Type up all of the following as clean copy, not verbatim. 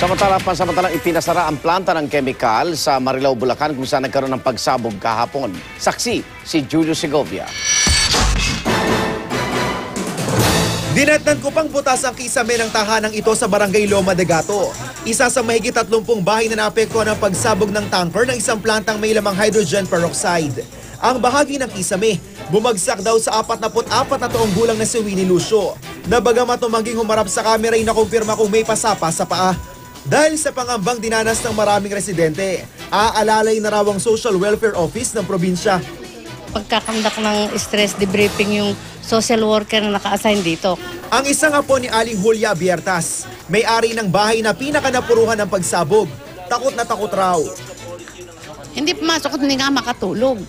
Pansamantalang ipinasara ang planta ng kemikal sa Marilao, Bulacan kung saan nagkaroon ng pagsabog kahapon. Saksi si Julio Segovia. Dinatnan ko pang butas ang kisame ng tahanang ito sa Barangay Loma de Gato. Isa sa mahigit 30 bahay na naapektuhan ng pagsabog ng tanker ng isang plantang may lamang hydrogen peroxide. Ang bahagi ng kisame, bumagsak daw sa 44 na taong gulang na si Winnie Lucio. Na bagamat tumangging humarap sa kamera ay nakumpirma kung may pasapa sa paa. Dahil sa pangambang dinanas ng maraming residente, aalalay na raw ang Social Welfare Office ng probinsya. Pagkakandak ng stress debriefing yung social worker na naka-assign dito. Ang isang apo ni Aling Julia Biertas, may-ari ng bahay na pinakanapuruhan ng pagsabog. Takot na takot raw. Hindi pumasok at hindi nga makatulog.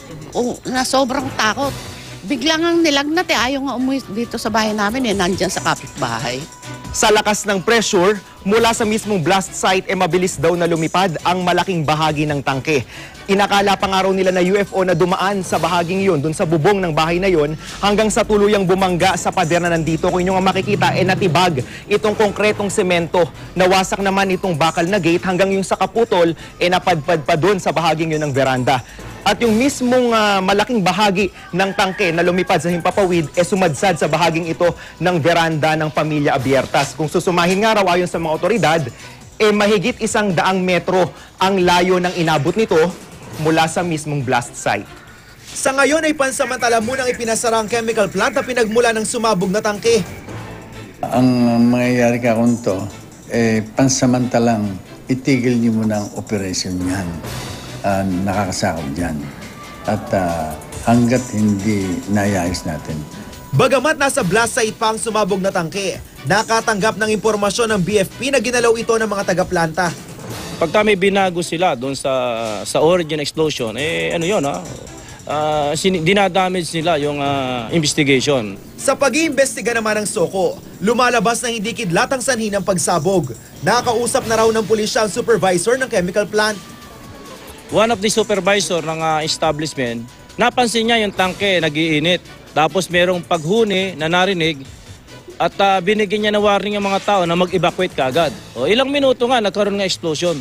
Na sobrang takot. Biglang ang nilagnat ayaw nga umuwi dito sa bahay namin nandyan sa kapitbahay. Sa lakas ng pressure, mula sa mismong blast site mabilis daw na lumipad ang malaking bahagi ng tangke. Inakala pa nga raw nila na UFO na dumaan sa bahaging yun, dun sa bubong ng bahay na yun, hanggang sa tuluyang bumangga sa pader na nandito. Kung inyo nga makikita, natibag itong konkretong semento. Nawasak naman itong bakal na gate hanggang yung sa kaputol, napadpad pa dun sa bahaging yun ng veranda. At yung mismong malaking bahagi ng tangke na lumipad sa himpapawid sumadsad sa bahaging ito ng veranda ng pamilya Abiertas. Kung susumahin nga raw ayon sa mga otoridad, mahigit 100 metro ang layo ng inabot nito mula sa mismong blast site. Sa ngayon ay pansamantala munang ipinasara ang chemical plant na pinagmula ng sumabog na tangke. Ang mangyayari ka kung to, pansamantalang itigil niyo muna ang operation niyan. Nakakasakot dyan. At hanggat hindi nayayos natin. Bagamat nasa blast site pa ang sumabog na tangke, nakatanggap ng impormasyon ng BFP na ginalaw ito ng mga taga-planta. Pagka may binago sila doon sa origin explosion, dinadamage nila yung investigation. Sa pag-iimbestiga naman ng SOCO, lumalabas na hindi kidlatang sanhi ng pagsabog. Nakakausap na raw ng pulisya ang supervisor ng chemical plant. One of the supervisor ng establishment, napansin niya yung tangke nag-iinit. Tapos merong paghuni na narinig at binigyan niya na warning ang mga tao na mag-evacuate kaagad. Ilang minuto nga nagkaroon ng explosion.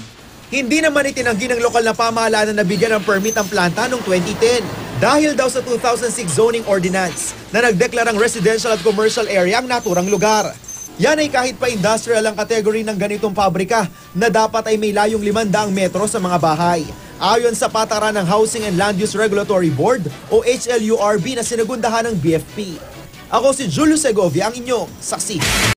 Hindi naman itinanggi ng lokal na pamahalaan na nabigyan ng permit ang planta noong 2010. Dahil daw sa 2006 zoning ordinance na nagdeklarang residential at commercial area ang naturang lugar. Yan ay kahit pa industrial ang kategory ng ganitong pabrika na dapat ay may layong 500 metro sa mga bahay. Ayon sa patakaran ng Housing and Land Use Regulatory Board o HLURB na sinagundahan ng BFP. Ako si Julio Segovia, ang inyong saksi.